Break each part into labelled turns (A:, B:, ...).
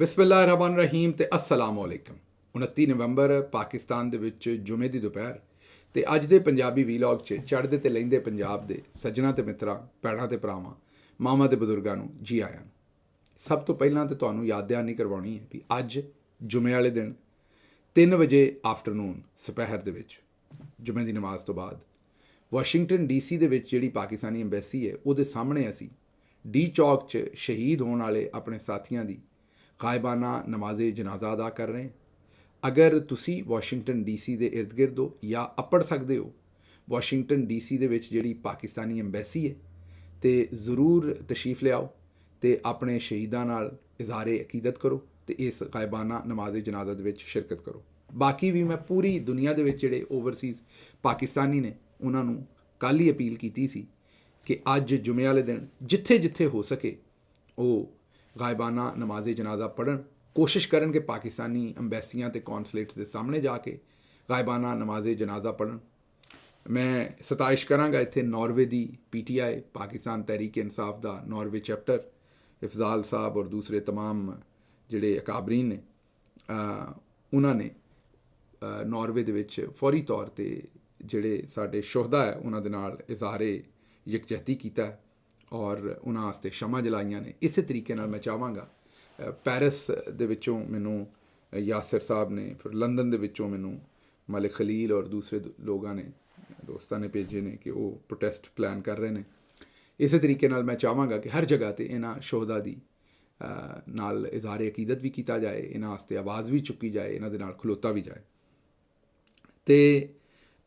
A: ਬਿਸਮਿल्लाहिर्रहमानिर्रहीम ਤੇ अस्सलाम वालेकुम। 29 ਨਵੰਬਰ ਪਾਕਿਸਤਾਨ ਦੇ ਵਿੱਚ ਜੁਮੇ ਦੀ ਦੁਪਹਿਰ ਤੇ ਅੱਜ ਦੇ ਪੰਜਾਬੀ ਵੀਲੌਗ 'ਚ ਚੜ੍ਹਦੇ ਤੇ ਲਹਿੰਦੇ ਪੰਜਾਬ ਦੇ ਸੱਜਣਾ ਤੇ ਮਿੱਤਰਾਂ, ਭੈਣਾਂ ਤੇ ਭਰਾਵਾਂ, ਮਾਵਾਂ ਤੇ ਬਜ਼ੁਰਗਾਂ ਨੂੰ ਜੀ ਆਇਆਂ। ਸਭ ਤੋਂ ਪਹਿਲਾਂ ਤੇ ਤੁਹਾਨੂੰ ਯਾਦ ਦਹਾਨੀ ਕਰਵਾਉਣੀ ਹੈ ਵੀ ਅੱਜ ਜੁਮੇ ਵਾਲੇ ਦਿਨ 3 ਵਜੇ ਆਫਟਰਨੂਨ ਦੁਪਹਿਰ ਦੇ ਵਿੱਚ ਜੁਮੇ ਦੀ ਨਮਾਜ਼ ਤੋਂ ਬਾਅਦ ਵਾਸ਼ਿੰਗਟਨ ਡੀਸੀ ਦੇ ਵਿੱਚ ਜਿਹੜੀ ਪਾਕਿਸਤਾਨੀ ਐਮਬੈਸੀ ਹੈ ਉਹਦੇ ਸਾਹਮਣੇ ਅਸੀਂ ਡੀ ਚੌਕ 'ਚ ਸ਼ਹੀਦ ਹੋਣ ਵਾਲੇ ਆਪਣੇ ਸਾਥੀਆਂ ਦੀ गायबाना नमाज जनाजा अदा कर रहे हैं। अगर तुसी वाशिंगटन DC ਦੇ इर्द गिर्द हो या अपड़ सकते हो वाशिंगटन DC ਦੇ ਵਿੱਚ ਜਿਹੜੀ ਪਾਕਿਸਤਾਨੀ ਐਮਬੈਸੀ ਹੈ ਤੇ ਜ਼ਰੂਰ ਤਸ਼ਰੀਫ ਲਿਆਓ ਤੇ ਆਪਣੇ ਸ਼ਹੀਦਾਂ ਨਾਲ ਇਜ਼ਹਾਰੇ ਅਕੀਦਤ ਕਰੋ ਤੇ ਇਸ ਗਾਇਬਾਨਾ ਨਮਾਜ਼ ਜਨਾਜ਼ਾ ਦੇ ਵਿੱਚ ਸ਼ਿਰਕਤ ਕਰੋ। ਬਾਕੀ ਵੀ ਮੈਂ ਪੂਰੀ ਦੁਨੀਆ ਦੇ ਵਿੱਚ ਜਿਹੜੇ ਓਵਰਸੀਜ਼ ਪਾਕਿਸਤਾਨੀ ਨੇ ਉਹਨਾਂ ਨੂੰ ਕੱਲ੍ਹ ਹੀ ਅਪੀਲ ਕੀਤੀ ਸੀ ਕਿ ਅੱਜ ਜੁਮੇ ਵਾਲੇ ਦਿਨ ਜਿੱਥੇ ਜਿੱਥੇ ਹੋ ਸਕੇ ਉਹ गायबाना नमाज जनाजा पढ़न, कोशिश करन कि पाकिस्तानी अंबैसियां ते कौंसलेट्स के सामने जाके गायबाना नमाज जनाजा पढ़न। मैं सताइश करांगा इत्थे नॉर्वे की PTI पाकिस्तान तहरीक इंसाफ का नॉर्वे चैप्टर इफजाल साहब और दूसरे तमाम जिहड़े अकाबरीन ने उन्होंने नॉर्वे दे विच फौरी तौर पर जिहड़े साडे शोहदा है उन्हां दे नाल इज़हारे यकजहती कीता है और उन्हां वास्ते शमा जलाइयां ने। इस तरीके नाल मैं चाहांगा पैरिस दे विचों मैनू यासिर साहब ने, फिर लंदन दे विचों मैनू मलिक खलील और दूसरे लोगों ने दोस्तों ने भेजे ने कि वो प्रोटेस्ट प्लान कर रहे हैं। इस तरीके नाल मैं चाहांगा कि हर जगह ते इन्हां शोहदा दी नाल इज़हारे अकीदत भी किया जाए, इन्हां वास्ते आवाज़ भी चुकी जाए, इन्हां दे नाल खलोता भी जाए। तो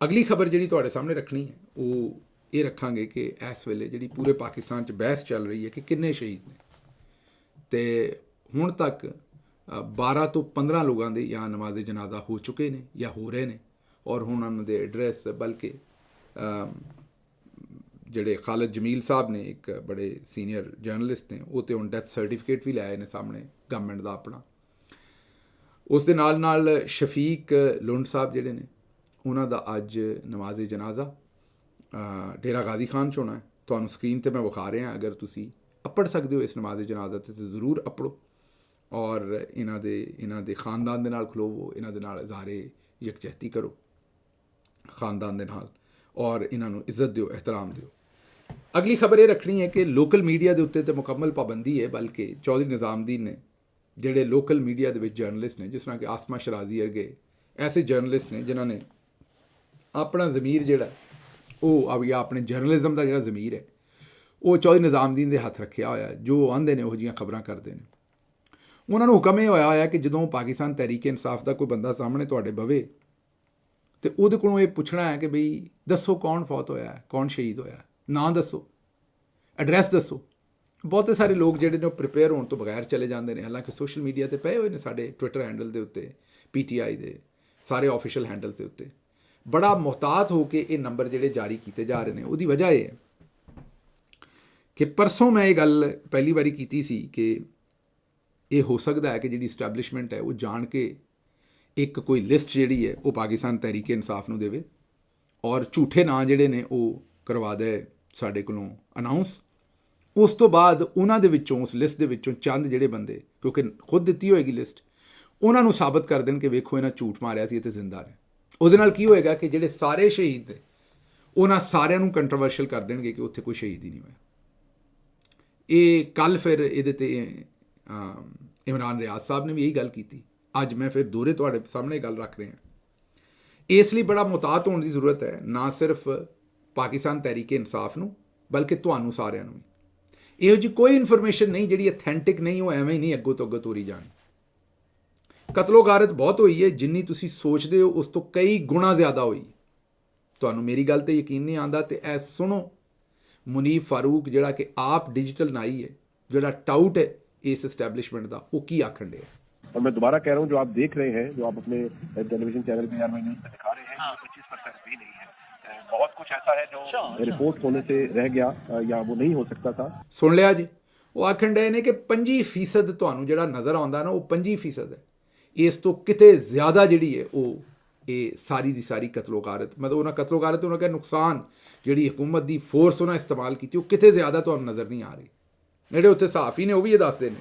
A: अगली खबर जिहड़ी तुहाडे सामने रखनी है वो ये रखांगे कि इस वेले जिहड़ी पूरे पाकिस्तान च बहस चल रही है कि किन्ने शहीद ने ते हुण तक 12 तो 15 लोगों के या नमाज जनाजा हो चुके हैं या हो रहे हैं और हुण उन्हां दे एड्रैस बल्कि जिहड़े खालिद जमील साहब ने एक बड़े सीनियर जर्नलिस्ट ने वो तो हुण डेथ सर्टिफिकेट भी लाए ने सामने गवर्नमेंट का अपना। उस दे नाल नाल शफीक लुंड साहब जिहड़े ने उन्हां दा अज नमाज जनाजा डेरा गाजी खान च होना है। तुहानूं स्क्रीन पर मैं विखा रहा, अगर तुसी अपड़ सकते हो इस नमाज जनाजा तो जरूर अपड़ो और इन्हां दे खानदान दे नाल खलोवो, इन्हां दे नाल इज़हारे यकजहती करो खानदान दे नाल और इन्हां नूं इज्जत दिओ, एहतराम दिओ। अगली खबर ये रखनी है कि लोकल मीडिया के उत्ते तो मुकम्मल पाबंदी है, बल्कि चौधरी निज़ामुद्दीन ने जिहड़े लोकल मीडिया के जर्नलिस्ट ने जिस तरह कि आसमा शराजी वर्गे ऐसे जर्नलिस्ट ने जिन्होंने अपना ज़मीर जिहड़ा ਉਹ ਜਾਂ ਆਪਣੇ ਜਰਨਲਿਜ਼ਮ ਦਾ ਜਿਹੜਾ ਜ਼ਮੀਰ ਹੈ ਉਹ ਚੌਧਰੀ ਨਿਜ਼ਾਮੁद्दीन ਦੇ ਹੱਥ ਰੱਖਿਆ ਹੋਇਆ, ਜੋ ਆਂਦੇ ਨੇ ਉਹ ਜਿਹੀਆਂ ਖਬਰਾਂ ਕਰਦੇ ਨੇ। ਉਹਨਾਂ ਨੂੰ ਹੁਕਮ ਇਹ ਹੋਇਆ ਕਿ ਜਦੋਂ ਪਾਕਿਸਤਾਨ ਤਹਿਰੀਕ ਇਨਸਾਫ ਦਾ ਕੋਈ ਬੰਦਾ ਸਾਹਮਣੇ ਤੁਹਾਡੇ ਬਵੇ ਤੇ ਉਹਦੇ ਕੋਲੋਂ ਇਹ ਪੁੱਛਣਾ ਹੈ ਕਿ ਬਈ ਦੱਸੋ ਕੌਣ ਫੌਤ ਹੋਇਆ, ਕੌਣ ਸ਼ਹੀਦ ਹੋਇਆ, ਨਾਂ ਦੱਸੋ, ਐਡਰੈਸ ਦੱਸੋ। ਬਹੁਤੇ ਸਾਰੇ ਲੋਕ ਜਿਹੜੇ ਨੇ ਉਹ ਪ੍ਰਿਪੇਅਰ ਹੋਣ ਤੋਂ ਬਗੈਰ ਚਲੇ ਜਾਂਦੇ ਨੇ। ਹਾਲਾਂਕਿ ਸੋਸ਼ਲ ਮੀਡੀਆ 'ਤੇ ਪਏ ਹੋਏ ਨੇ ਸਾਡੇ ਟਵਿੱਟਰ ਹੈਂਡਲ ਦੇ ਉੱਤੇ, PTI ਦੇ ਸਾਰੇ ਆਫੀਸ਼ੀਅਲ ਹੈਂਡਲਸ ਦੇ ਉੱਤੇ ਬੜਾ ਮੁਹਤਾਤ ਹੋ ਕੇ ਇਹ ਨੰਬਰ ਜਿਹੜੇ ਜਾਰੀ ਕੀਤੇ ਜਾ ਰਹੇ ਨੇ। ਉਹਦੀ ਵਜ੍ਹਾ ਇਹ ਹੈ ਕਿ ਪਰਸੋਂ ਮੈਂ ਇਹ ਗੱਲ ਪਹਿਲੀ ਵਾਰੀ ਕੀਤੀ ਸੀ ਕਿ ਇਹ ਹੋ ਸਕਦਾ ਹੈ ਕਿ ਜਿਹੜੀ ਇਸਟੈਬਲਿਸ਼ਮੈਂਟ ਹੈ ਉਹ ਜਾਣ ਕੇ ਇੱਕ ਕੋਈ ਲਿਸਟ ਜਿਹੜੀ ਹੈ ਉਹ ਪਾਕਿਸਤਾਨ ਤਹਿਰੀਕ ਇਨਸਾਫ ਨੂੰ ਦੇਵੇ ਔਰ ਝੂਠੇ ਨਾਂ ਜਿਹੜੇ ਨੇ ਉਹ ਕਰਵਾ ਦੇ ਸਾਡੇ ਕੋਲੋਂ ਅਨਾਊਂਸ। ਉਸ ਤੋਂ ਬਾਅਦ ਉਹਨਾਂ ਦੇ ਵਿੱਚੋਂ, ਉਸ ਲਿਸਟ ਦੇ ਵਿੱਚੋਂ ਚੰਦ ਜਿਹੜੇ ਬੰਦੇ, ਕਿਉਂਕਿ ਖੁਦ ਦਿੱਤੀ ਹੋਏਗੀ ਲਿਸਟ, ਉਹਨਾਂ ਨੂੰ ਸਾਬਤ ਕਰ ਦੇਣ ਕਿ ਵੇਖੋ ਇਹਨਾਂ ਝੂਠ ਮਾਰਿਆ ਸੀ ਅਤੇ ਜ਼ਿੰਦਾ ਨੇ। ਉਹਦੇ ਨਾਲ ਕੀ ਹੋਏਗਾ ਕਿ ਜਿਹੜੇ ਸਾਰੇ ਸ਼ਹੀਦ ਨੇ ਉਹਨਾਂ ਸਾਰਿਆਂ ਨੂੰ ਕੰਟਰੋਵਰਸ਼ੀਅਲ ਕਰ ਦੇਣਗੇ ਕਿ ਉੱਥੇ ਕੋਈ ਸ਼ਹੀਦ ਹੀ ਨਹੀਂ ਹੋਇਆ। ਇਹ ਕੱਲ੍ਹ ਫਿਰ ਇਹਦੇ 'ਤੇ ਇਮਰਾਨ ਰਿਆਜ਼ ਸਾਹਿਬ ਨੇ ਵੀ ਇਹੀ ਗੱਲ ਕੀਤੀ। ਅੱਜ ਮੈਂ ਫਿਰ ਦੋਹਰੇ ਤੁਹਾਡੇ ਸਾਹਮਣੇ ਗੱਲ ਰੱਖ ਰਿਹਾ। ਇਸ ਲਈ ਬੜਾ ਮੁਹਤਾਤ ਹੋਣ ਦੀ ਜ਼ਰੂਰਤ ਹੈ, ਨਾ ਸਿਰਫ ਪਾਕਿਸਤਾਨ ਤਹਿਰੀਕ ਇਨਸਾਫ ਨੂੰ ਬਲਕਿ ਤੁਹਾਨੂੰ ਸਾਰਿਆਂ ਨੂੰ ਵੀ। ਇਹੋ ਜਿਹੀ ਕੋਈ ਇਨਫੋਰਮੇਸ਼ਨ ਨਹੀਂ ਜਿਹੜੀ ਅਥੈਂਟਿਕ ਨਹੀਂ, ਉਹ ਐਵੇਂ ਹੀ ਨਹੀਂ ਅੱਗੋਂ ਤੋਂ ਅੱਗੋਂ ਤੋਰੀ ਜਾਣੀ। ਕਤਲੋ ਗਾਰਤ ਬਹੁਤ ਹੋਈ ਹੈ, ਜਿੰਨੀ ਤੁਸੀਂ ਸੋਚਦੇ ਹੋ ਉਸ ਤੋਂ ਕਈ ਗੁਣਾ ਜ਼ਿਆਦਾ ਹੋਈ। ਤੁਹਾਨੂੰ ਮੇਰੀ ਗੱਲ 'ਤੇ ਯਕੀਨ ਨਹੀਂ ਆਉਂਦਾ ਤੇ ਇਹ ਸੁਣੋ ਮੁਨੀਫ ਫਾਰੂਕ ਜਿਹੜਾ ਕਿ ਆਪ ਡਿਜੀਟਲ ਨਾਈ ਹੈ, ਜਿਹੜਾ ਟਾਊਟ ਹੈ इस इस्टेब्लिशमेंट का, वो की आखन डे।
B: और मैं दोबारा कह रहा हूँ, जो आप देख रहे हैं, जो आप अपने टेलीविजन चैनल पे यार न्यूज़ दिखा रहे हैं, 25% भी नहीं है। बहुत कुछ ऐसा है जो रिपोर्ट होने से रह गया या वो नहीं हो सकता था।
A: सुन लिया जी, वो आखन डे ने कि 25% ਤੁਹਾਨੂੰ ਜਿਹੜਾ ਨਜ਼ਰ ਆਉਂਦਾ ਨਾ ਉਹ 25% ਹੈ। ਇਸ ਤੋਂ ਕਿਤੇ ਜ਼ਿਆਦਾ ਜਿਹੜੀ ਹੈ ਉਹ ਇਹ ਸਾਰੀ ਦੀ ਸਾਰੀ ਕਤਲੋਗਾਰਤ, ਮਤਲਬ ਉਹਨਾਂ ਕਤਲੋਗਾਰਤ ਉਹਨਾਂ ਦਾ ਨੁਕਸਾਨ ਜਿਹੜੀ ਹਕੂਮਤ ਦੀ ਫੋਰਸ ਉਹਨਾਂ ਇਸਤੇਮਾਲ ਕੀਤੀ ਉਹ ਕਿਤੇ ਜ਼ਿਆਦਾ ਤੁਹਾਨੂੰ ਨਜ਼ਰ ਨਹੀਂ ਆ ਰਹੀ। ਜਿਹੜੇ ਉੱਥੇ ਸਹਾਫੀ ਨੇ ਉਹ ਵੀ ਇਹ ਦੱਸਦੇ ਨੇ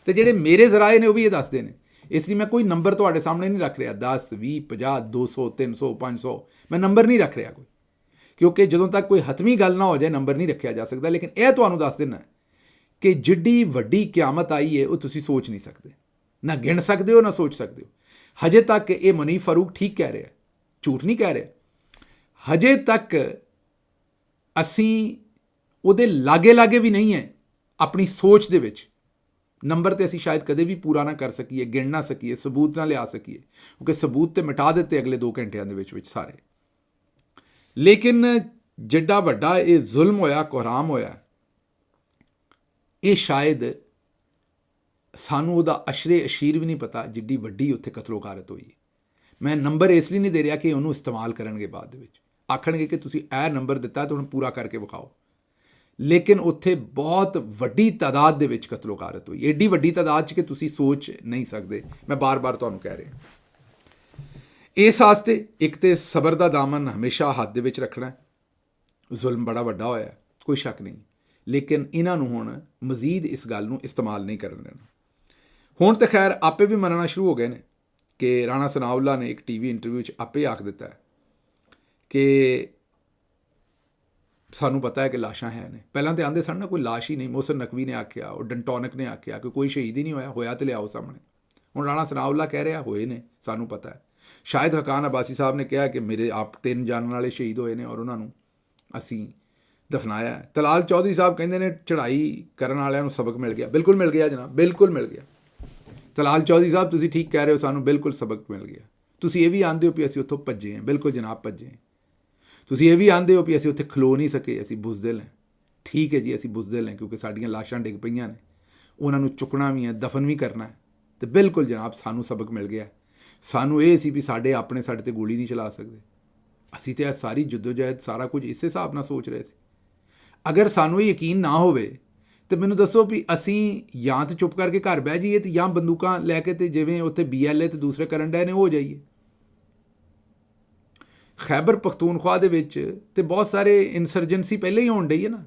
A: ਤੇ ਜਿਹੜੇ ਮੇਰੇ ਜ਼ਰਾਏ ਨੇ ਉਹ ਵੀ ਇਹ ਦੱਸਦੇ ਨੇ। ਇਸ ਲਈ ਮੈਂ ਕੋਈ ਨੰਬਰ ਤੁਹਾਡੇ ਸਾਹਮਣੇ ਨਹੀਂ ਰੱਖ ਰਿਹਾ 10 20 50 200 300 500 ਮੈਂ ਨੰਬਰ ਨਹੀਂ ਰੱਖ ਰਿਹਾ ਕੋਈ, ਕਿਉਂਕਿ ਜਦੋਂ ਤੱਕ ਕੋਈ ਹਤਮੀ ਗੱਲ ਨਾ ਹੋ ਜਾਏ ਨੰਬਰ ਨਹੀਂ ਰੱਖਿਆ ਜਾ ਸਕਦਾ। ਲੇਕਿਨ ਇਹ ਤੁਹਾਨੂੰ ਦੱਸ ਦੇਣਾ ਕਿ ਜਿੱਡੀ ਵੱਡੀ ਕਿਆਮਤ ਆਈ ਹੈ ਉਹ ਤੁਸੀਂ ਸੋਚ ਨਹੀਂ ਸਕਦੇ, ਨਾ ਗਿਣ ਸਕਦੇ ਹੋ ਨਾ ਸੋਚ ਸਕਦੇ ਹੋ। ਹਜੇ ਤੱਕ ਇਹ ਮਨੀਫ ਫਾਰੂਕ ਠੀਕ ਕਹਿ ਰਿਹਾ, ਝੂਠ ਨਹੀਂ ਕਹਿ ਰਿਹਾ। ਹਜੇ ਤੱਕ ਅਸੀਂ ਉਹਦੇ ਲਾਗੇ ਵੀ ਨਹੀਂ ਹੈ ਆਪਣੀ ਸੋਚ ਦੇ ਵਿੱਚ। ਨੰਬਰ ਤੇ ਅਸੀਂ ਸ਼ਾਇਦ ਕਦੇ ਵੀ ਪੂਰਾ ਨਾ ਕਰ ਸਕੀਏ, ਗਿਣ ਨਾ ਸਕੀਏ, ਸਬੂਤ ਨਾ ਲਿਆ ਸਕੀਏ, ਕਿਉਂਕਿ ਸਬੂਤ ਤੇ ਮਿਟਾ ਦਿੱਤੇ ਅਗਲੇ 2 ਘੰਟਿਆਂ ਦੇ ਵਿੱਚ ਸਾਰੇ। ਲੇਕਿਨ ਜਿੱਡਾ ਵੱਡਾ ਇਹ ਜ਼ੁਲਮ ਹੋਇਆ, ਕੋਹਰਾਮ ਹੋਇਆ, ਇਹ ਸ਼ਾਇਦ ਸਾਨੂੰ ਉਹਦਾ ਅਸ਼ਰੇ ਅਸ਼ੀਰ ਵੀ ਨਹੀਂ ਪਤਾ ਜਿੱਡੀ ਵੱਡੀ ਉੱਥੇ ਕਤਲੋਗਾਰਤ ਹੋਈ। ਮੈਂ ਨੰਬਰ ਇਸ ਲਈ ਨਹੀਂ ਦੇ ਰਿਹਾ ਕਿ ਉਹਨੂੰ ਇਸਤੇਮਾਲ ਕਰਨਗੇ ਬਾਅਦ ਦੇ ਵਿੱਚ, ਆਖਣਗੇ ਕਿ ਤੁਸੀਂ ਇਹ ਨੰਬਰ ਦਿੱਤਾ ਤਾਂ ਹੁਣ ਪੂਰਾ ਕਰਕੇ ਵਿਖਾਓ। ਲੇਕਿਨ ਉੱਥੇ ਬਹੁਤ ਵੱਡੀ ਤਾਦਾਦ ਦੇ ਵਿੱਚ ਕਤਲੋਗਾਰਤ ਹੋਈ, ਐਡੀ ਵੱਡੀ ਤਾਦਾਦ 'ਚ ਕਿ ਤੁਸੀਂ ਸੋਚ ਨਹੀਂ ਸਕਦੇ। ਮੈਂ ਬਾਰ-ਬਾਰ ਤੁਹਾਨੂੰ ਕਹਿ ਰਿਹਾ, ਇਸ ਵਾਸਤੇ ਇੱਕ ਤੇ ਸਬਰ ਦਾ ਦਾਮਨ ਹਮੇਸ਼ਾ ਹੱਥ ਦੇ ਵਿੱਚ ਰੱਖਣਾ। ਜ਼ੁਲਮ ਬੜਾ ਵੱਡਾ ਹੋਇਆ, ਕੋਈ ਸ਼ੱਕ ਨਹੀਂ, ਲੇਕਿਨ ਇਹਨਾਂ ਨੂੰ ਹੁਣ ਮਜ਼ੀਦ ਇਸ ਗੱਲ ਨੂੰ ਇਸਤੇਮਾਲ ਨਹੀਂ ਕਰਨ ਦੇਣਾ। ਹੁਣ ਤਾਂ ਖੈਰ ਆਪੇ ਵੀ ਮੰਨਣਾ ਸ਼ੁਰੂ ਹੋ ਗਏ ਨੇ ਕਿ ਰਾਣਾ ਸਨਾਉੱਲਾ ਨੇ ਇੱਕ ਟੀਵੀ ਇੰਟਰਵਿਊ 'ਚ ਆਪੇ ਆਖ ਦਿੱਤਾ ਹੈ ਕਿ ਸਾਨੂੰ ਪਤਾ ਹੈ ਕਿ ਲਾਸ਼ਾਂ ਹੈ ਨੇ। ਪਹਿਲਾਂ ਤਾਂ ਆਂਦੇ ਸਨ ਨਾ ਕੋਈ ਲਾਸ਼ ਹੀ ਨਹੀਂ, ਮੋਹਸਨ ਨਕਵੀ ਨੇ ਆਖਿਆ, ਉਹ ਡੰਟੋਨਿਕ ਨੇ ਆਖਿਆ ਕਿ ਕੋਈ ਸ਼ਹੀਦ ਹੀ ਨਹੀਂ ਹੋਇਆ ਤੇ ਲਿਆਓ ਸਾਹਮਣੇ। ਹੁਣ ਰਾਣਾ ਸਨਾਉੱਲਾ ਕਹਿ ਰਿਹਾ ਹੋਏ ਨੇ, ਸਾਨੂੰ ਪਤਾ ਹੈ। ਸ਼ਾਹਿਦ ਹਕਾਨ ਅਬਾਸੀ ਸਾਹਿਬ ਨੇ ਕਿਹਾ ਕਿ ਮੇਰੇ ਆਪ 3 ਜਾਣਨ ਵਾਲੇ ਸ਼ਹੀਦ ਹੋਏ ਨੇ ਔਰ ਉਹਨਾਂ ਨੂੰ ਅਸੀਂ ਦਫਨਾਇਆ। ਤਲਾਲ ਚੌਧਰੀ ਸਾਹਿਬ ਕਹਿੰਦੇ ਨੇ ਚੜ੍ਹਾਈ ਕਰਨ ਵਾਲਿਆਂ ਨੂੰ ਸਬਕ ਮਿਲ ਗਿਆ। ਬਿਲਕੁਲ ਮਿਲ ਗਿਆ ਜਨਾਬ, ਬਿਲਕੁਲ ਮਿਲ ਗਿਆ। ਤਲਾਲ ਚੌਧਰੀ ਸਾਹਿਬ ਤੁਸੀਂ ਠੀਕ ਕਹਿ ਰਹੇ ਹੋ, ਸਾਨੂੰ ਬਿਲਕੁਲ ਸਬਕ ਮਿਲ ਗਿਆ। ਤੁਸੀਂ ਇਹ ਵੀ ਆਂਦੇ ਹੋ ਵੀ ਅਸੀਂ ਉੱਥੋਂ ਭੱਜੇ ਹਾਂ, ਬਿਲਕੁਲ ਜਨਾਬ ਭੱਜੇ। ਤੁਸੀਂ ਇਹ ਵੀ ਆਂਦੇ ਹੋ ਵੀ ਅਸੀਂ ਉੱਥੇ ਖਲੋ ਨਹੀਂ ਸਕੇ, ਅਸੀਂ ਬੁਜ਼ਦਿਲ ਹਾਂ। ਠੀਕ ਹੈ ਜੀ, ਅਸੀਂ ਬੁਜ਼ਦਿਲ ਹਾਂ ਕਿਉਂਕਿ ਸਾਡੀਆਂ ਲਾਸ਼ਾਂ ਡਿੱਗ ਪਈਆਂ ਨੇ, ਉਹਨਾਂ ਨੂੰ ਚੁੱਕਣਾ ਵੀ ਹੈ, ਦਫਨ ਵੀ ਕਰਨਾ ਹੈ। ਅਤੇ ਬਿਲਕੁਲ ਜਨਾਬ ਸਾਨੂੰ ਸਬਕ ਮਿਲ ਗਿਆ। ਸਾਨੂੰ ਇਹ ਸੀ ਵੀ ਸਾਡੇ ਤੇ ਗੋਲੀ ਨਹੀਂ ਚਲਾ ਸਕਦੇ। ਅਸੀਂ ਤਾਂ ਇਹ ਸਾਰੀ ਜੁੱਦੋਜਹਿਦ ਸਾਰਾ ਕੁਝ ਇਸੇ ਹਿਸਾਬ ਨਾਲ ਸੋਚ ਰਹੇ ਸੀ। ਅਗਰ ਸਾਨੂੰ ਇਹ ਯਕੀਨ ਨਾ ਹੋਵੇ ਤਾਂ ਮੈਨੂੰ ਦੱਸੋ ਵੀ ਅਸੀਂ ਜਾਂ ਤਾਂ ਚੁੱਪ ਕਰਕੇ ਘਰ ਬਹਿ ਜਾਈਏ ਤੇ ਜਾਂ ਬੰਦੂਕਾਂ ਲੈ ਕੇ ਤੇ ਜਿਵੇਂ ਉੱਥੇ BLA ਤੇ ਦੂਸਰੇ ਕਰਨ ਡਏ ਨੇ ਉਹ ਜਾਈਏ। ਖੈਬਰ ਪਖਤੂਨਖਵਾ ਦੇ ਵਿੱਚ ਤੇ ਬਹੁਤ ਸਾਰੇ ਇਨਸਰਜੈਂਸੀ ਪਹਿਲੇ ਹੀ ਹੋਣ ਡਈ ਹੈ ਨਾ।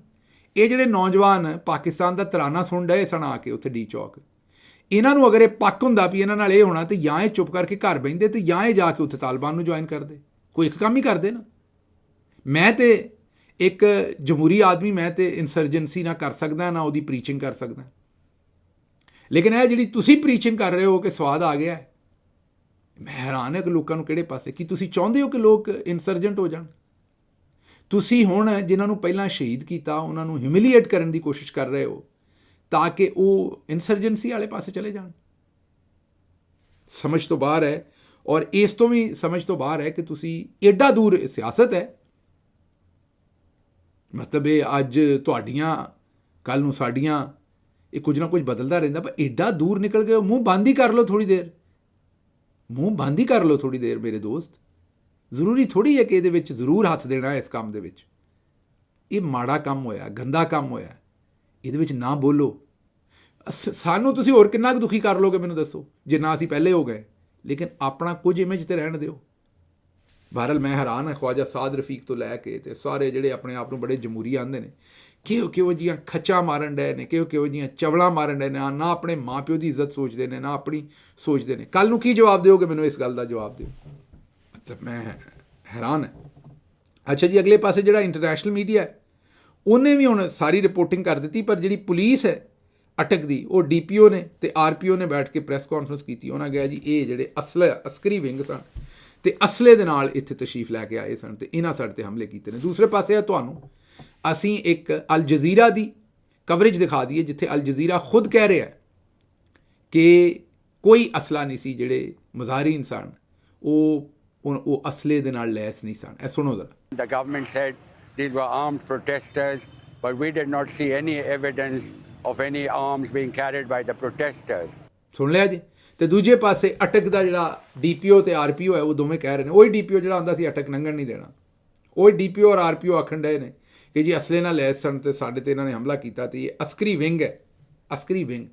A: ਇਹ ਜਿਹੜੇ ਨੌਜਵਾਨ ਪਾਕਿਸਤਾਨ ਦਾ ਤਰਾਨਾ ਸੁਣ ਡਏ ਸਨ ਆ ਕੇ ਉੱਥੇ ਡੀ ਚੌਕ, ਇਹਨਾਂ ਨੂੰ ਅਗਰ ਇਹ ਪੱਕ ਹੁੰਦਾ ਵੀ ਇਹਨਾਂ ਨਾਲ ਇਹ ਹੋਣਾ ਤੇ ਜਾਂ ਇਹ ਚੁੱਪ ਕਰਕੇ ਘਰ ਬਹਿੰਦੇ ਤੇ ਜਾਂ ਇਹ ਜਾ ਕੇ ਉੱਥੇ ਤਾਲਿਬਾਨ ਨੂੰ ਜੁਆਇਨ ਕਰਦੇ। ਕੋਈ ਇੱਕ ਕੰਮ ਹੀ ਕਰਦੇ ਨਾ। ਮੈਂ ਤੇ ਇੱਕ ਜਮਹੂਰੀ ਆਦਮੀ, ਮੈਂ ਤੇ ਇਨਸਰਜੈਂਸੀ ਨਾ ਕਰ ਸਕਦਾ ਨਾ ਉਹਦੀ ਪ੍ਰੀਚਿੰਗ ਕਰ ਸਕਦਾ। ਲੇਕਿਨ ਇਹ ਜਿਹੜੀ ਤੁਸੀਂ ਪ੍ਰੀਚਿੰਗ ਕਰ ਰਹੇ ਹੋ ਕਿ ਸਵਾਦ ਆ ਗਿਆ, ਮੈਂ ਹੈਰਾਨ ਹੈ ਕਿ ਲੋਕਾਂ ਨੂੰ ਕਿਹੜੇ ਪਾਸੇ। ਕੀ ਤੁਸੀਂ ਚਾਹੁੰਦੇ ਹੋ ਕਿ ਲੋਕ ਇਨਸਰਜੈਂਟ ਹੋ ਜਾਣ? ਤੁਸੀਂ ਹੁਣ ਜਿਨ੍ਹਾਂ ਨੂੰ ਪਹਿਲਾਂ ਸ਼ਹੀਦ ਕੀਤਾ ਉਹਨਾਂ ਨੂੰ ਹਿਊਮਿਲੀਏਟ ਕਰਨ ਦੀ ਕੋਸ਼ਿਸ਼ ਕਰ ਰਹੇ ਹੋ ਤਾਂ ਕਿ ਉਹ ਇਨਸਰਜੈਂਸੀ ਵਾਲੇ ਪਾਸੇ ਚਲੇ ਜਾਣ। ਸਮਝ ਤੋਂ ਬਾਹਰ ਹੈ। ਔਰ ਇਸ ਤੋਂ ਵੀ ਸਮਝ ਤੋਂ ਬਾਹਰ ਹੈ ਕਿ ਤੁਸੀਂ ਐਡਾ ਦੂਰ, ਸਿਆਸਤ ਹੈ ਮਤਲਬ ਇਹ ਅੱਜ ਤੁਹਾਡੀਆਂ ਕੱਲ੍ਹ ਨੂੰ ਸਾਡੀਆਂ, ਇਹ ਕੁਝ ਨਾ ਕੁਝ ਬਦਲਦਾ ਰਹਿੰਦਾ, ਪਰ ਐਡਾ ਦੂਰ ਨਿਕਲ ਗਏ। ਮੂੰਹ ਬੰਦ ਹੀ ਕਰ ਲਓ ਥੋੜ੍ਹੀ ਦੇਰ, ਮੂੰਹ ਬੰਦ ਹੀ ਕਰ ਲਓ ਥੋੜ੍ਹੀ ਦੇਰ ਮੇਰੇ ਦੋਸਤ। ਜ਼ਰੂਰੀ ਥੋੜ੍ਹੀ ਹੈ ਕਿ ਇਹਦੇ ਵਿੱਚ ਜ਼ਰੂਰ ਹੱਥ ਦੇਣਾ ਇਸ ਕੰਮ ਦੇ ਵਿੱਚ। ਇਹ ਮਾੜਾ ਕੰਮ ਹੋਇਆ, ਗੰਦਾ ਕੰਮ ਹੋਇਆ, ਇਹਦੇ ਵਿੱਚ ਨਾ ਬੋਲੋ। ਸਾਨੂੰ ਤੁਸੀਂ ਹੋਰ ਕਿੰਨਾ ਕੁ ਦੁਖੀ ਕਰ ਲੋਗੇ ਮੈਨੂੰ ਦੱਸੋ, ਜਿੰਨਾ ਅਸੀਂ ਪਹਿਲੇ ਹੋ ਗਏ। ਲੇਕਿਨ ਆਪਣਾ ਕੁਝ ਇਮੇਜ ਤੇ ਰਹਿਣ ਦਿਓ। ਬਹਰਹਾਲ ਮੈਂ ਹੈਰਾਨ ਹਾਂ, ਖਵਾਜਾ ਸਾਦ ਰਫੀਕ ਤੋਂ ਲੈ ਕੇ ਤੇ ਸਾਰੇ ਜਿਹੜੇ ਆਪਣੇ ਆਪ ਨੂੰ ਬੜੇ ਜਮਹੂਰੀ ਆਉਂਦੇ ਨੇ, ਕਿਹੋ ਜਿਹੀਆਂ ਖੱਚਾਂ ਮਾਰਨ ਡਏ ਨੇ, ਕਿਹੋ ਜਿਹੀਆਂ ਚਵਲਾਂ ਮਾਰਨ ਡਏ ਨੇ। ਨਾ ਆਪਣੇ ਮਾਂ ਪਿਓ ਦੀ ਇੱਜ਼ਤ ਸੋਚਦੇ ਨੇ, ਨਾ ਆਪਣੀ ਸੋਚਦੇ ਨੇ। ਕੱਲ੍ਹ ਨੂੰ ਕੀ ਜਵਾਬ ਦਿਓਗੇ ਮੈਨੂੰ ਇਸ ਗੱਲ ਦਾ ਜਵਾਬ ਦਿਓ। ਮਤਲਬ ਮੈਂ ਹੈਰਾਨ ਹੈ। ਅੱਛਾ ਜੀ, ਅਗਲੇ ਪਾਸੇ ਜਿਹੜਾ ਇੰਟਰਨੈਸ਼ਨਲ ਮੀਡੀਆ ਹੈ ਉਹਨੇ ਵੀ ਹੁਣ ਸਾਰੀ ਰਿਪੋਰਟਿੰਗ ਕਰ ਦਿੱਤੀ, ਪਰ ਜਿਹੜੀ ਪੁਲਿਸ ਹੈ ਅਟਕ ਦੀ, ਉਹ DPO ਨੇ ਤੇ RPO ਨੇ ਬੈਠ ਕੇ ਪ੍ਰੈਸ ਕਾਨਫਰੰਸ ਕੀਤੀ। ਉਹਨਾਂ ਕਿਹਾ ਜੀ ਇਹ ਜਿਹੜੇ ਅਸਕਰੀ ਵਿੰਗ ਸਨ ਤੇ ਅਸਲੇ ਦੇ ਨਾਲ ਇੱਥੇ ਤਸ਼ਰੀਫ ਲੈ ਕੇ ਆਏ ਸਨ ਤੇ ਇਹਨਾਂ ਸਾਡੇ 'ਤੇ ਹਮਲੇ ਕੀਤੇ ਨੇ। ਦੂਸਰੇ ਪਾਸੇ ਆ ਤੁਹਾਨੂੰ ਅਸੀਂ ਇੱਕ ਅਲ ਜਜ਼ੀਰਾ ਦੀ ਕਵਰੇਜ ਦਿਖਾ ਦਈਏ ਜਿੱਥੇ ਅਲ ਜਜ਼ੀਰਾ ਖੁਦ ਕਹਿ ਰਿਹਾ ਕਿ ਕੋਈ ਅਸਲਾ ਨਹੀਂ ਸੀ, ਜਿਹੜੇ ਮੁਜ਼ਾਹਰੀਨ ਸਨ ਉਹ ਅਸਲੇ ਦੇ ਨਾਲ ਲੈਸ ਨਹੀਂ ਸਨ। ਇਹ ਸੁਣੋ ਜ਼ਰਾ।
C: The government said these were armed protesters, but we did not see any evidence of any arms being carried by the protesters.
A: ਸੁਣ ਲਿਆ ਜੀ। ਤੇ ਦੂਜੇ ਪਾਸੇ ਅਟਕ ਦਾ ਜਿਹੜਾ DPO ਤੇ RPO ਹੈ ਉਹ ਦੋਵੇਂ ਕਹਿ ਰਹੇ ਨੇ, ਉਹੀ DPO ਜਿਹੜਾ ਆਉਂਦਾ ਸੀ ਅਟਕ ਲੰਘਣ ਨਹੀਂ ਦੇਣਾ, ਉਹੀ DPO ਔਰ RPO ਆਖਣ ਡਏ ਨੇ ਕਿ ਜੀ ਅਸਲੇ ਨਾਲ ਲੈਸ ਸਨ ਤੇ ਸਾਡੇ ਤੇ ਇਹਨਾਂ ਨੇ ਹਮਲਾ ਕੀਤਾ ਤੇ ਇਹ ਅਸਕਰੀ ਵਿੰਗ ਹੈ। ਅਸਕਰੀ ਵਿੰਗ,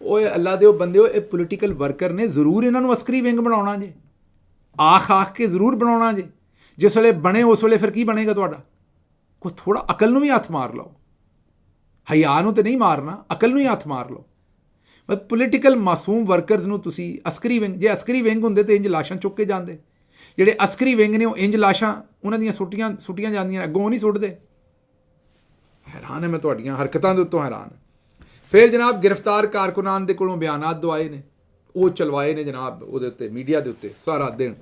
A: ਓਏ ਅੱਲਾ ਦੇ ਉਹ ਬੰਦੇ, ਇਹ ਪੋਲੀਟੀਕਲ ਵਰਕਰ ਨੇ, ਜ਼ਰੂਰ ਇਹਨਾਂ ਨੂੰ ਅਸਕਰੀ ਵਿੰਗ ਬਣਾਉਣਾ ਜੇ, ਆਖ ਕੇ ਜ਼ਰੂਰ ਬਣਾਉਣਾ ਜੇ। ਜਿਸ ਵੇਲੇ ਬਣੇ ਉਸ ਵੇਲੇ ਫਿਰ ਕੀ ਬਣੇਗਾ ਤੁਹਾਡਾ? ਕੋਈ ਥੋੜ੍ਹਾ ਅਕਲ ਨੂੰ ਵੀ ਹੱਥ ਮਾਰ ਲਓ। ਹਿਆ ਨੂੰ ਤਾਂ ਨਹੀਂ ਮਾਰਨਾ, ਅਕਲ ਨੂੰ ਹੀ ਹੱਥ ਮਾਰ ਲਓ। ਮਤਲਬ ਪੋਲੀਟੀਕਲ ਮਾਸੂਮ ਵਰਕਰਸ ਨੂੰ ਤੁਸੀਂ ਅਸਕਰੀ ਵਿੰਗ, ਜੇ ਅਸਕਰੀ ਵਿੰਗ ਹੁੰਦੇ ਤੇ ਇੰਜ ਲਾਸ਼ਾਂ ਚੁੱਕ ਕੇ ਜਾਂਦੇ। ਜਿਹੜੇ ਅਸਕਰੀ ਵਿੰਗ ਨੇ ਉਹ ਇੰਜ ਲਾਸ਼ਾਂ ਉਹਨਾਂ ਦੀਆਂ ਸੁੱਟੀਆਂ ਜਾਂਦੀਆਂ, ਅੱਗੋਂ ਨਹੀਂ ਸੁੱਟਦੇ। ਹੈਰਾਨ ਹੈ ਮੈਂ ਤੁਹਾਡੀਆਂ ਹਰਕਤਾਂ ਦੇ ਉੱਤੋਂ ਹੈਰਾਨ। ਫਿਰ ਜਨਾਬ ਗ੍ਰਿਫਤਾਰ ਕਾਰਕੁਨਾਨ ਦੇ ਕੋਲੋਂ ਬਿਆਨਾਤ ਦਵਾਏ ਨੇ, ਉਹ ਚਲਵਾਏ ਨੇ ਜਨਾਬ ਉਹਦੇ ਉੱਤੇ, ਮੀਡੀਆ ਦੇ ਉੱਤੇ ਸਾਰਾ ਦਿਨ।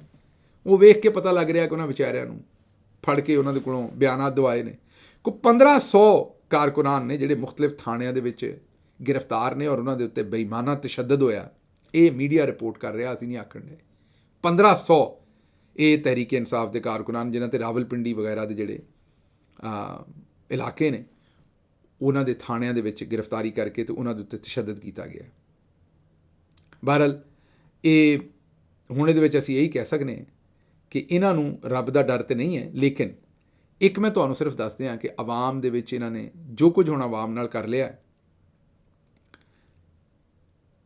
A: ਉਹ ਵੇਖ ਕੇ ਪਤਾ ਲੱਗ ਰਿਹਾ ਕਿ ਉਹਨਾਂ ਵਿਚਾਰਿਆਂ ਨੂੰ ਫੜ ਕੇ ਉਹਨਾਂ ਦੇ ਕੋਲੋਂ ਬਿਆਨਾਤ ਦਵਾਏ ਨੇ। ਕੋਈ 1500 ਕਾਰਕੁਨਾਨ ਨੇ ਜਿਹੜੇ ਮੁਖਤਲਿਫ ਥਾਣਿਆਂ ਦੇ ਵਿੱਚ ਗ੍ਰਿਫਤਾਰ ਨੇ ਔਰ ਉਹਨਾਂ ਦੇ ਉੱਤੇ ਬੇਈਮਾਨਾ ਤਸ਼ੱਦਦ ਹੋਇਆ। ਇਹ ਮੀਡੀਆ ਰਿਪੋਰਟ ਕਰ ਰਿਹਾ, ਅਸੀਂ ਨਹੀਂ ਆਖਣ ਦੇ। 1500 ਇਹ ਤਹਿਰੀਕ ਇਨਸਾਫ ਦੇ ਕਾਰਕੁਨਾਨ ਜਿਨ੍ਹਾਂ 'ਤੇ ਰਾਵਲਪਿੰਡੀ ਵਗੈਰਾ ਦੇ ਜਿਹੜੇ ਇਲਾਕੇ ਨੇ ਉਹਨਾਂ ਦੇ ਥਾਣਿਆਂ ਦੇ ਵਿੱਚ ਗ੍ਰਿਫਤਾਰੀ ਕਰਕੇ ਤੇ ਉਹਨਾਂ ਦੇ ਉੱਤੇ ਤਸ਼ੱਦਦ ਕੀਤਾ ਗਿਆ। ਬਹਰਹਾਲ ਇਹ ਹੁਣ ਇਹਦੇ ਵਿੱਚ ਅਸੀਂ ਇਹੀ ਕਹਿ ਸਕਦੇ ਹਾਂ ਕਿ ਇਹਨਾਂ ਨੂੰ ਰੱਬ ਦਾ ਡਰ ਤੇ ਨਹੀਂ ਹੈ, ਲੇਕਿਨ ਇੱਕ ਮੈਂ ਤੁਹਾਨੂੰ ਸਿਰਫ ਦੱਸ ਦਿਆਂ ਕਿ ਆਵਾਮ ਦੇ ਵਿੱਚ ਇਹਨਾਂ ਨੇ ਜੋ ਕੁਝ ਹੁਣ ਆਵਾਮ ਨਾਲ ਕਰ ਲਿਆ,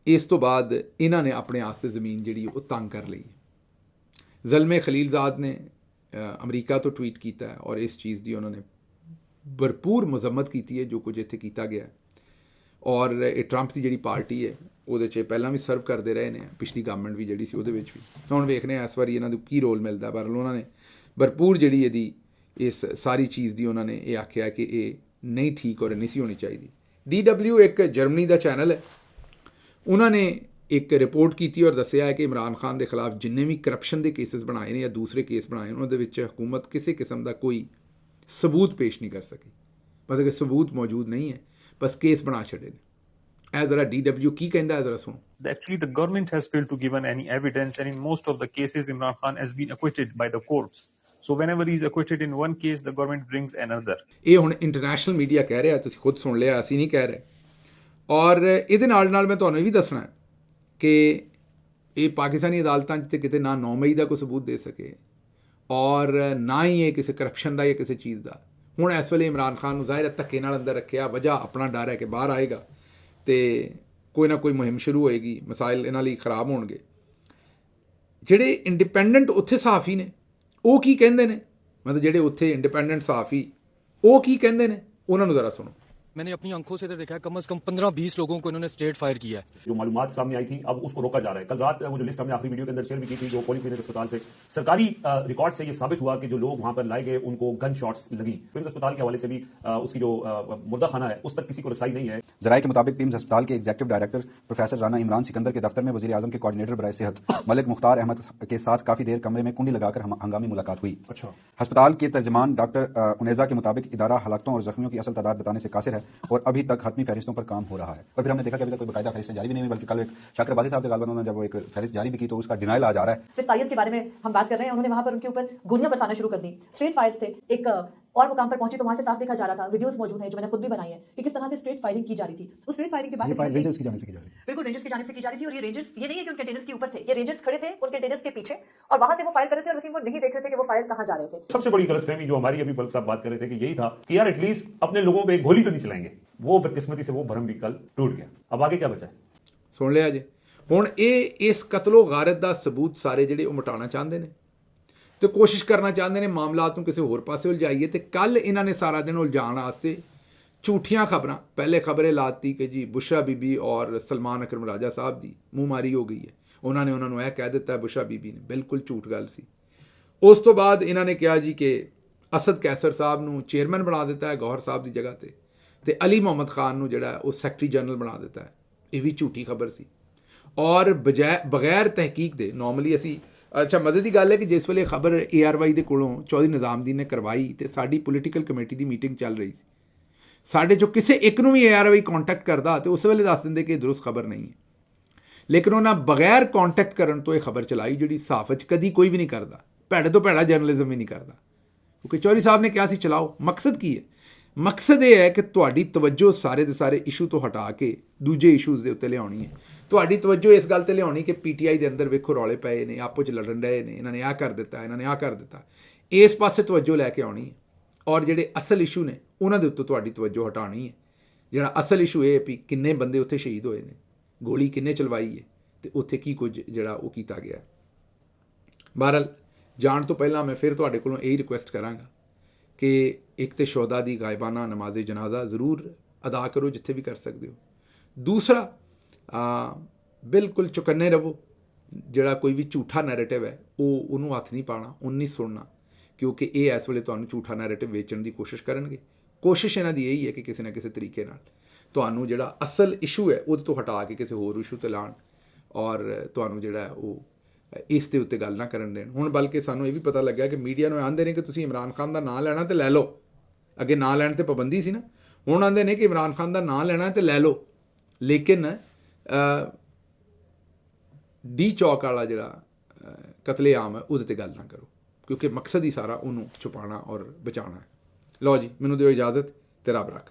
A: ਇਸ ਤੋਂ ਬਾਅਦ ਇਹਨਾਂ ਨੇ ਆਪਣੇ ਆਸਤੇ ਜ਼ਮੀਨ ਜਿਹੜੀ ਉਹ ਤੰਗ ਕਰ ਲਈ। ਜ਼ਲਮੇ ਖਲੀਲਜ਼ਾਦ ਨੇ ਅਮਰੀਕਾ ਤੋਂ ਟਵੀਟ ਕੀਤਾ ਹੈ ਔਰ ਇਸ ਚੀਜ਼ ਦੀ ਉਹਨਾਂ ਨੇ ਭਰਪੂਰ ਮਜ਼ੰਮਤ ਕੀਤੀ ਹੈ ਜੋ ਕੁਝ ਇੱਥੇ ਕੀਤਾ ਗਿਆ। ਔਰ ਇਹ ਟਰੰਪ ਦੀ ਜਿਹੜੀ ਪਾਰਟੀ ਹੈ ਉਹਦੇ 'ਚ ਪਹਿਲਾਂ ਵੀ ਸਰਵ ਕਰਦੇ ਰਹੇ ਨੇ, ਪਿਛਲੀ ਗਵਰਨਮੈਂਟ ਵੀ ਜਿਹੜੀ ਸੀ ਉਹਦੇ ਵਿੱਚ ਵੀ। ਹੁਣ ਵੇਖਦੇ ਹਾਂ ਇਸ ਵਾਰੀ ਇਹਨਾਂ ਨੂੰ ਕੀ ਰੋਲ ਮਿਲਦਾ। ਪਰ ਉਹਨਾਂ ਨੇ ਭਰਪੂਰ ਜਿਹੜੀ ਇਹਦੀ ਇਸ ਸਾਰੀ ਚੀਜ਼ ਦੀ ਉਹਨਾਂ ਨੇ ਇਹ ਆਖਿਆ ਕਿ ਇਹ ਨਹੀਂ ਠੀਕ ਔਰ ਨਹੀਂ ਸੀ ਹੋਣੀ ਚਾਹੀਦੀ। DW ਇੱਕ ਜਰਮਨੀ ਦਾ ਚੈਨਲ ਹੈ, ਉਹਨਾਂ ਨੇ ਇੱਕ ਰਿਪੋਰਟ ਕੀਤੀ ਔਰ ਦੱਸਿਆ ਹੈ ਕਿ ਇਮਰਾਨ ਖਾਨ ਦੇ ਖਿਲਾਫ ਜਿੰਨੇ ਵੀ ਕਰਪਸ਼ਨ ਦੇ ਕੇਸਿਸ ਬਣਾਏ ਨੇ ਜਾਂ ਦੂਸਰੇ ਕੇਸ ਬਣਾਏ ਉਹਨਾਂ ਦੇ ਵਿੱਚ ਹਕੂਮਤ ਕਿਸੇ ਕਿਸਮ ਦਾ ਕੋਈ ਸਬੂਤ ਪੇਸ਼ ਨਹੀਂ ਕਰ ਸਕੀ। ਮਤਲਬ ਕਿ ਸਬੂਤ ਮੌਜੂਦ ਨਹੀਂ ਹੈ, ਬਸ ਕੇਸ ਬਣਾ ਛੱਡੇ ਨੇ। ਇਹ ਜ਼ਰਾ DW ਕੀ ਕਹਿੰਦਾ ਹੈ ਜ਼ਰਾ ਸੁਣੋ।
D: Actually, the government has failed to give any evidence, and in most of the cases, Imran Khan has been acquitted by the courts. So whenever he is acquitted in one case, the government brings another.
A: ਇਹ ਹੁਣ international media ਕਹਿ ਰਿਹਾ, ਤੁਸੀਂ ਖੁਦ ਸੁਣ ਲਿਆ, ਅਸੀਂ ਨਹੀਂ ਕਹਿ ਰਹੇ। ਔਰ ਇਹਦੇ ਨਾਲ ਨਾਲ ਮੈਂ ਤੁਹਾਨੂੰ ਇਹ ਵੀ ਦੱਸਣਾ ਕਿ ਇਹ ਪਾਕਿਸਤਾਨੀ ਅਦਾਲਤਾਂ 'ਚ ਕਿਤੇ ਨਾ 9 ਮਈ ਦਾ ਕੋਈ ਸਬੂਤ ਦੇ ਸਕੇ ਔਰ ਨਾ ਹੀ ਇਹ ਕਿਸੇ ਕਰਪਸ਼ਨ ਦਾ ਜਾਂ ਕਿਸੇ ਚੀਜ਼ ਦਾ। ਹੁਣ ਇਸ ਵੇਲੇ ਇਮਰਾਨ ਖਾਨ ਨੂੰ ਜ਼ਾਹਿਰ ਹੈ ਧੱਕੇ ਨਾਲ ਅੰਦਰ ਰੱਖਿਆ, ਵਜ੍ਹਾ ਆਪਣਾ ਡਰ ਹੈ ਕਿ ਬਾਹਰ ਆਏਗਾ ਤੇ ਕੋਈ ਨਾ ਕੋਈ ਮੁਹਿੰਮ ਸ਼ੁਰੂ ਹੋਏਗੀ, ਮਸਾਇਲ ਇਹਨਾਂ ਲਈ ਖਰਾਬ ਹੋਣਗੇ। ਜਿਹੜੇ ਇੰਡੀਪੈਂਡੈਂਟ ਉੱਥੇ ਸਹਾਫੀ ਨੇ ਉਹ ਕੀ ਕਹਿੰਦੇ ਨੇ, ਮਤਲਬ ਜਿਹੜੇ ਉੱਥੇ ਇੰਡੀਪੈਂਡੈਂਟ ਸਹਾਫੀ ਉਹ ਕੀ ਕਹਿੰਦੇ ਨੇ, ਉਹਨਾਂ ਨੂੰ ज़रा सुनो।
E: मैंने अपनी आंखों से तो देखा है कम से कम 15-20 लोगों को इन्होंने स्ट्रेट फायर किया है।
F: जो मालूमात सामने आई थी अब उसको रोका जा रहा है। कल रात वो जो लिस्ट हमने आखिरी वीडियो के अंदर शेयर भी की थी जो पॉलीक्लिनिक अस्पताल से सरकारी रिकॉर्ड से ये साबित हुआ कि जो लोग वहां पर लाए गए उनको गन शॉट्स लगी। पिम्स अस्पताल के हवाले से भी उसकी जो मुर्दा खाना है उस तक किसी को रसाई नहीं है।
G: ज़राए के मुताबिक पिम्स अस्पताल के executive director professor Rana Imran Sikandar के दफ्तर में वज़ीर आज़म के कोऑर्डिनेटर बराए सेहत मलिक मुख्तार अहमद के साथ काफ़ी देर कमरे में कुंडी लगाकर हंगामी मुलाकात हुई।
F: अच्छा।
G: अस्पताल के तर्जमान डॉक्टर उनेजा के मुताबिक इदारा हलाकतों और जख्मियों की असल तादाद बताने से कासिर है और अभी तक हतमी फहरिस्तों पर काम हो रहा है। और फिर हमने देखा कि अभी तक कोई बाकायदा फहरिस्त जारी भी नहीं हुई, बल्कि कल एक शाकिर अब्बासी साहब के गालिबन उन्होंने जब वो एक फहरिस्त जारी भी की तो उसका डिनायल आज आ रहा है।
H: फिस्तायत के बारे में हम बात कर रहे हैं, उन्होंने वहां पर उनके ऊपर गोलियां बरसाना शुरू कर दी, स्ट्रेट फायर्स थे। एक और मुकाम पर पहुंची तो वहां से साफ देखा जा रहा था, वीडियोस मौजूद हैं जो मैंने खुद भी बनाई है कि किस तरह से स्ट्रेट फायरिंग की जा रही थी। उस स्ट्रेट फायरिंग के बाद
G: रेंजर्स की जानिब से की जा रही है।
H: बिल्कुल रेंजर्स की जानिब से की जा रही थी और ये रेंजर्स ये नहीं है कि उन कंटेनर्स के ऊपर थे, ये रेंजर्स खड़े थे उन कंटेनर्स के पीछे और वहां से वो फायर कर रहे थे और वसीम वो नहीं देख रहे थे कि वो फायर कहां जा रहे थे।
F: सबसे बड़ी गलतफहमी जो हमारी अभी बल्क साहब बात कर रहे थे कि यही था कि यार एटलीस्ट अपने लोगों पे गोली तो नहीं चलाएंगे। वो बदकिस्मती से वो भरम भी कल टूट गया। अब आगे क्या बचा है?
A: ਸੁਣ ਲਿਆ ਜੇ। ਹੁਣ ਇਹ ਇਸ ਕਤਲੋ ਗਾਰਤ ਦਾ ਸਬੂਤ ਸਾਰੇ ਜਿਹੜੇ ਉਹ ਮਿਟਾਉਣਾ ਚਾਹੁੰਦੇ ਨੇ ਤੇ ਕੋਸ਼ਿਸ਼ ਕਰਨਾ ਚਾਹੁੰਦੇ ਨੇ ਮਾਮਲਾਤ ਨੂੰ ਕਿਸੇ ਹੋਰ ਪਾਸੇ ਉਲਝਾਈਏ। ਤੇ ਕੱਲ ਇਹਨਾਂ ਨੇ ਸਾਰਾ ਦਿਨ ਉਲਝਾਉਣ ਵਾਸਤੇ ਝੂਠੀਆਂ ਖਬਰਾਂ, ਪਹਿਲੇ ਖਬਰੇ ਲਾਤੀ ਕਿ ਜੀ ਬੁਸ਼ਰਾ ਬੀਬੀ ਔਰ ਸਲਮਾਨ ਅਕਰਮ ਰਾਜਾ ਸਾਹਿਬ ਦੀ ਮੂੰਹਮਾਰੀ ਹੋ ਗਈ ਹੈ। ਉਹਨਾਂ ਨੂੰ ਇਹ ਕਹਿ ਦਿੱਤਾ ਬੁਸ਼ਰਾ ਬੀਬੀ ਨੇ, ਬਿਲਕੁਲ ਝੂਠ ਗੱਲ ਸੀ। ਉਸ ਤੋਂ ਬਾਅਦ ਇਹਨਾਂ ਨੇ ਕਿਹਾ ਜੀ ਕਿ ਅਸਦ ਕੈਸਰ ਸਾਹਿਬ ਨੂੰ ਚੇਅਰਮੈਨ ਬਣਾ ਦਿੱਤਾ ਹੈ ਗੌਹਰ ਸਾਹਿਬ ਦੀ ਜਗ੍ਹਾ ਤੇ ਅਲੀ ਮੁਹੰਮਦ ਖਾਨ ਨੂੰ ਜਿਹੜਾ ਉਹ ਸੈਕਟਰੀ ਜਨਰਲ ਬਣਾ ਦਿੱਤਾ ਹੈ। ਇਹ ਵੀ ਝੂਠੀ ਖਬਰ ਸੀ ਔਰ ਬਗੈਰ ਤਹਿਕੀਕ ਦੇ। ਨੋਰਮਲੀ ਅਸੀਂ ਅੱਛਾ ਮਜ਼ੇ ਦੀ ਗੱਲ ਹੈ ਕਿ ਜਿਸ ਵੇਲੇ ਖਬਰ ARY ਦੇ ਕੋਲੋਂ ਚੌਧਰੀ ਨਿਜ਼ਾਮਦੀਨ ਨੇ ਕਰਵਾਈ ਤੇ ਸਾਡੀ ਪੋਲੀਟੀਕਲ ਕਮੇਟੀ ਦੀ ਮੀਟਿੰਗ ਚੱਲ ਰਹੀ ਸੀ, ਸਾਡੇ 'ਚੋਂ ਕਿਸੇ ਇੱਕ ਨੂੰ ਵੀ ARY ਕੰਟੈਕਟ ਕਰਦਾ ਤੇ ਉਸ ਵੇਲੇ ਦੱਸ ਦਿੰਦੇ ਕਿ ਦਰੁਸਤ ਖਬਰ ਨਹੀਂ ਹੈ। ਲੇਕਿਨ ਉਹਨਾਂ ਬਗੈਰ ਕੰਟੈਕਟ ਕਰਨ ਤੋਂ ਇਹ ਖਬਰ ਚਲਾਈ ਜਿਹੜੀ ਸਾਫ਼ 'ਚ ਕਦੀ ਕੋਈ ਵੀ ਨਹੀਂ ਕਰਦਾ, ਭੈੜੇ ਤੋਂ ਭੈੜਾ ਜਰਨਲਿਜ਼ਮ ਵੀ ਨਹੀਂ ਕਰਦਾ। ਕਿਉਂਕਿ ਚੌਧਰੀ ਸਾਹਿਬ ਨੇ ਕਿਹਾ ਸੀ ਚਲਾਓ। ਮਕਸਦ ਕੀ ਹੈ? ਮਕਸਦ ਇਹ ਹੈ ਕਿ ਤੁਹਾਡੀ ਤਵੱਜੋ ਸਾਰੇ ਦੇ ਸਾਰੇ ਇਸ਼ੂ ਤੋਂ ਹਟਾ ਕੇ ਦੂਜੇ ਇਸ਼ੂਜ਼ ਦੇ ਉੱਤੇ ਲਿਆਉਣੀ ਹੈ। ਤੁਹਾਡੀ ਤਵੱਜੋ ਇਸ ਗੱਲ 'ਤੇ ਲਿਆਉਣੀ ਕਿ PTI ਦੇ ਅੰਦਰ ਵੇਖੋ ਰੌਲੇ ਪਏ ਨੇ, ਆਪੋ 'ਚ ਲੜਨ ਰਹੇ ਨੇ, ਇਹਨਾਂ ਨੇ ਆਹ ਕਰ ਦਿੱਤਾ, ਇਹਨਾਂ ਨੇ ਆਹ ਕਰ ਦਿੱਤਾ। ਇਸ ਪਾਸੇ ਤਵੱਜੋ ਲੈ ਕੇ ਆਉਣੀ ਹੈ ਔਰ ਜਿਹੜੇ ਅਸਲ ਇਸ਼ੂ ਨੇ ਉਹਨਾਂ ਦੇ ਉੱਤੇ ਤੁਹਾਡੀ ਤਵੱਜੋ ਹਟਾਉਣੀ ਹੈ। ਜਿਹੜਾ ਅਸਲ ਇਸ਼ੂ ਇਹ ਹੈ ਵੀ ਕਿੰਨੇ ਬੰਦੇ ਉੱਥੇ ਸ਼ਹੀਦ ਹੋਏ ਨੇ, ਗੋਲੀ ਕਿੰਨੇ ਚਲਵਾਈ ਹੈ ਤੇ ਉੱਥੇ ਕੀ ਕੁਝ ਜਿਹੜਾ ਉਹ ਕੀਤਾ ਗਿਆ। ਬਹਰਹਾਲ ਜਾਣ ਤੋਂ ਪਹਿਲਾਂ ਮੈਂ ਫਿਰ ਤੁਹਾਡੇ ਕੋਲੋਂ ਇਹੀ ਰਿਕੁਐਸਟ ਕਰਾਂਗਾ ਕਿ ਇੱਕ ਤਾਂ ਸ਼ੋਹਦਾ ਦੀ ਗਾਇਬਾਨਾ ਨਮਾਜ਼ ਜਨਾਜ਼ਾ ਜ਼ਰੂਰ ਅਦਾ ਕਰੋ ਜਿੱਥੇ ਵੀ ਕਰ ਸਕਦੇ ਹੋ। ਦੂਸਰਾ ਬਿਲਕੁਲ ਚੁਕੰਨੇ ਰਹੋ। ਜਿਹੜਾ ਕੋਈ ਵੀ ਝੂਠਾ ਨੈਰੇਟਿਵ ਹੈ ਉਹਨੂੰ ਹੱਥ ਨਹੀਂ ਪਾਉਣਾ, ਉਹਨੂੰ ਨਹੀਂ ਸੁਣਨਾ, ਕਿਉਂਕਿ ਇਹ ਇਸ ਵੇਲੇ ਤੁਹਾਨੂੰ ਝੂਠਾ ਨੈਰੇਟਿਵ ਵੇਚਣ ਦੀ ਕੋਸ਼ਿਸ਼ ਕਰਨਗੇ। ਕੋਸ਼ਿਸ਼ ਇਹਨਾਂ ਦੀ ਇਹੀ ਹੈ ਕਿ ਕਿਸੇ ਨਾ ਕਿਸੇ ਤਰੀਕੇ ਨਾਲ ਤੁਹਾਨੂੰ ਜਿਹੜਾ ਅਸਲ ਇਸ਼ੂ ਹੈ ਉਹਦੇ ਤੋਂ ਹਟਾ ਕੇ ਕਿਸੇ ਹੋਰ ਇਸ਼ੂ 'ਤੇ ਲਾਉਣ ਔਰ ਤੁਹਾਨੂੰ ਜਿਹੜਾ ਉਹ ਇਸ ਦੇ ਉੱਤੇ ਗੱਲ ਨਾ ਕਰਨ ਦੇਣ। ਹੁਣ ਬਲਕਿ ਸਾਨੂੰ ਇਹ ਵੀ ਪਤਾ ਲੱਗਿਆ ਕਿ ਮੀਡੀਆ ਨੂੰ ਆਉਂਦੇ ਨੇ ਕਿ ਤੁਸੀਂ ਇਮਰਾਨ ਖਾਨ ਦਾ ਨਾਂ ਲੈਣਾ ਤੇ ਲੈ ਲਓ। ਅੱਗੇ ਨਾਂ ਲੈਣ 'ਤੇ ਪਾਬੰਦੀ ਸੀ ਨਾ, ਹੁਣ ਆਉਂਦੇ ਨੇ ਕਿ ਇਮਰਾਨ ਖਾਨ ਦਾ ਨਾਂ ਲੈਣਾ ਤੇ ਲੈ ਲਓ, ਲੇਕਿਨ ਡੀ ਚੌਕ ਵਾਲਾ ਜਿਹੜਾ ਕਤਲੇਆਮ ਹੈ ਉਹਦੇ 'ਤੇ ਗੱਲ ਨਾ ਕਰੋ, ਕਿਉਂਕਿ ਮਕਸਦ ਹੀ ਸਾਰਾ ਉਹਨੂੰ ਛੁਪਾਉਣਾ ਔਰ ਬਚਾਉਣਾ ਹੈ। ਲਓ ਜੀ, ਮੈਨੂੰ ਦਿਓ ਇਜਾਜ਼ਤ ਤੇ ਰੱਬ ਰੱਖ।